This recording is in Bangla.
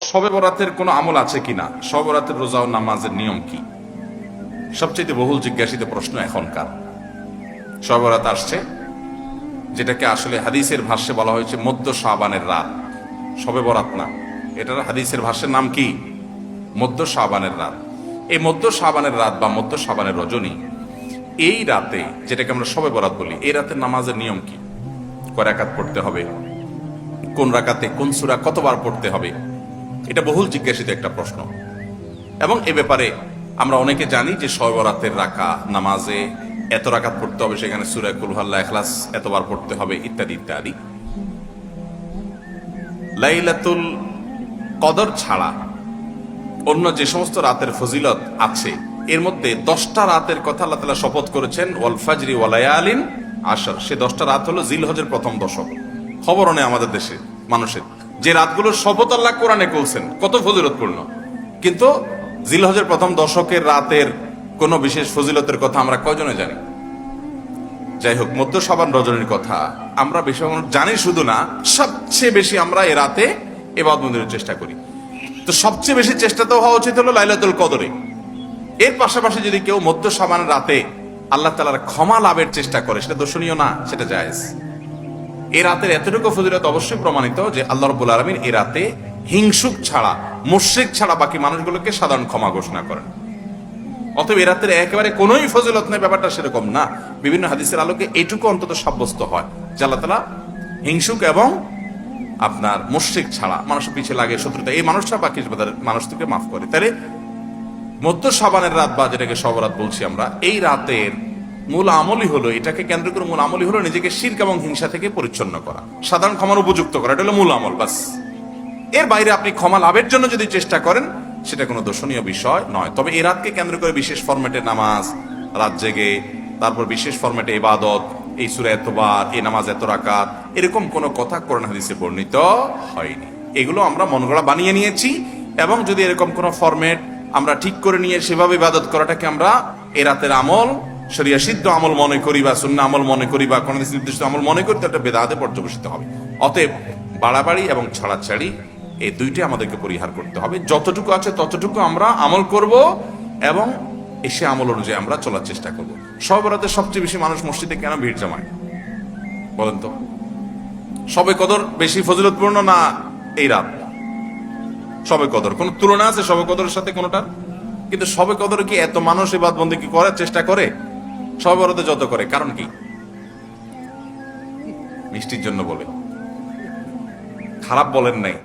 শবে বরাতের কোনো আমল আছে কিনা, শবে বরাতের রোজা ও নামাজের নিয়ম কি, সবচেয়ে বহুল জিজ্ঞাসিত প্রশ্ন এখনকার। শবে বরাত আসছে, যেটাকে আসলে হাদিসের ভাষ্যে বলা হয়েছে মধ্য শাবানের রাত, শবে বরাত না, এটার হাদিসের ভাষ্যের নাম কি? মধ্য শাবানের রাত। এই মধ্য শাবানের রাত বা মধ্য শাবানের রজনী, এই রাতে যেটাকে আমরা শবে বরাত বলি, এই রাতের নামাজের নিয়ম কি? কয় রাকাত পড়তে হবে, কোন রাকাতে কোন সূরা কতবার পড়তে হবে, এটা বহুল জিজ্ঞাসিত একটা প্রশ্ন। এবং এ ব্যাপারে আমরা অনেকে জানি যে শবে বরাতের নামাজে এত রাকাত পড়তে হবে, সেখানে সূরা কুল হুয়াল্লাহ, ইখলাস এতবার পড়তে হবে, ইত্যাদি ইত্যাদি। লাইলাতুল কদর ছাড়া অন্য যে সমস্ত রাতের ফজিলত আছে, এর মধ্যে 10টা রাতের কথা আল্লাহ তাআলা শপথ করেছেন, ওয়াল ফাজরি ওয়া লায়ালিন আশর। সে 10টা রাত হলো জিলহজের প্রথম দশক। খবর নেই আমাদের দেশে মানুষের যে রাতগুলোর শপথ আল্লাহ কোরআনে করছেন, কত ফজিলতপূর্ণ, কিন্তু জিলহজের প্রথম দশকের রাতের কোন বিশেষ ফজিলতের কথা আমরা কয়জনে জানি? যাই হোক, মধ্য শাবান রজনীর কথা আমরা বেশি জানি শুধু না, সবচেয়ে বেশি আমরা এ রাতে ইবাদত বন্দেগীর চেষ্টা করি। তো সবচেয়ে বেশি চেষ্টা তো হওয়া উচিত হলো লাইলাতুল কদরে। এর পাশাপাশি যদি কেউ মধ্য শাবান রাতে আল্লাহ তাআলার ক্ষমা লাভের চেষ্টা করে, সেটা দর্শনীয় না, সেটা জায়েজ। এই রাতের এতটুকু ফজিলত অবশ্যই প্রমাণিত যে আল্লাহ রাব্বুল আলামিন এই রাতে হিংসুক ছাড়া, মুশরিক ছাড়া বাকি মানুষগুলোকে সাধারণ ক্ষমা ঘোষণা করেন। অতএব এই রাতের একেবারে কোনোই ফজিলত নেই, ব্যাপারটা সেরকম না। বিভিন্ন হাদিসের আলোকে এটুকু অন্তত সাব্যস্ত হয় যে আল্লাহ তাআলা হিংসুক এবং আপনার মুশরিক ছাড়া, মানুষের পিছিয়ে লাগে শত্রুতা, এই মানুষটা বাকি মানুষকে মাফ করে। তাহলে মধ্য শাবানের রাত বা যেটাকে শবরাত বলছি আমরা, এই রাতের মূল আমলই হলো, এটাকে কেন্দ্র করে মূল আমলই হলো নিজেকে শিরক এবং হিংসা থেকে পরিচ্ছন্ন করা, সাধারণ ক্ষমার উপযুক্ত করা। এটা হলো মূল আমল, বাস। এর বাইরে আপনি ক্ষমা লাভের জন্য যদি চেষ্টা করেন, সেটা কোনো দর্শনীয় বিষয় নয়। তবে এই রাতকে কেন্দ্র করে বিশেষ ফরম্যাটে নামাজ, রাত জেগে, তারপর বিশেষ ফরম্যাটে ইবাদত, এই সূরা এতবার, এই নামাজ এত রাকাত, এরকম কোনো কথা কোরআন হাদিসে বর্ণিত হয়নি। এগুলো আমরা মনগড়া বানিয়ে নিয়েছি। এবং যদি এরকম কোনো ফরম্যাট আমরা ঠিক করে নিয়ে সেভাবে ইবাদত করাটাকে আমরা এই রাতের আমল, শরিয়া সিদ্ধ আমল মনে করি বা সুন্নাহ আমল মনে করি বা কোন নির্দিষ্ট আমল মনে করি, তো একটা বেদাতে পর্যবেসিত হবে। অতএব বাড়াবাড়ি এবং ছাড়াছাড়ি এই দুইটাই আমাদেরকে পরিহার করতে হবে। যতটুকু আছে ততটুকু আমরা আমল করব এবং এসে আমল অনুযায়ী আমরা চলার চেষ্টা করব। শবে বরাতে সবচেয়ে বেশি মানুষ মসজিদে কেন ভিড় জমায় বলেন তো? শবে কদর বেশি ফজিলতপূর্ণ না এই রাত? শবে কদর কোন তুলনা আছে শবে কদরের সাথে কোনটার? কিন্তু শবে কদরে কি এত মানুষ ইবাদত বন্দেগী করার চেষ্টা করে শবে বরাতে যত করে? কারণ কি? মিষ্টির জন্য বলে, খারাপ বলেন নাই।